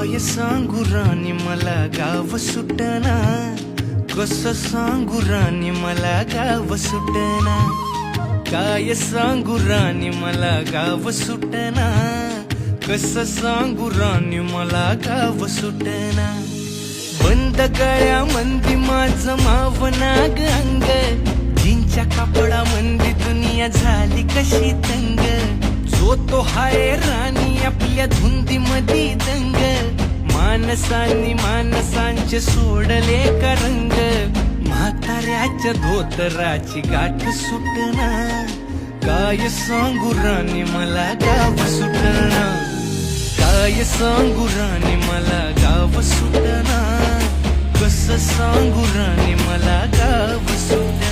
काय सांगू राणी मला गाव सुटना, कसं सांगू राणी मला गाव सुटना, काय सांगू राणी मला गाव सुटना, कसं सांगू राणी मला गाव सुटना. बंद गळ्यामंदी माझं मावनाग अंग, जीनच्या कापडामंदी दुनिया झाली कशी तंग. जो तो हाय राणी आपल्या धुंदीमधी दंग, माणसांनी माणसांचे सोडले का रंग. म्हाताऱ्याच्या धोतराची गाठ सुटना, काय सांगू राणी मला गाव सुटना, काय सांगू राणी मला गाव सुटना, कसं सांगू राणी मला गाव सुटना.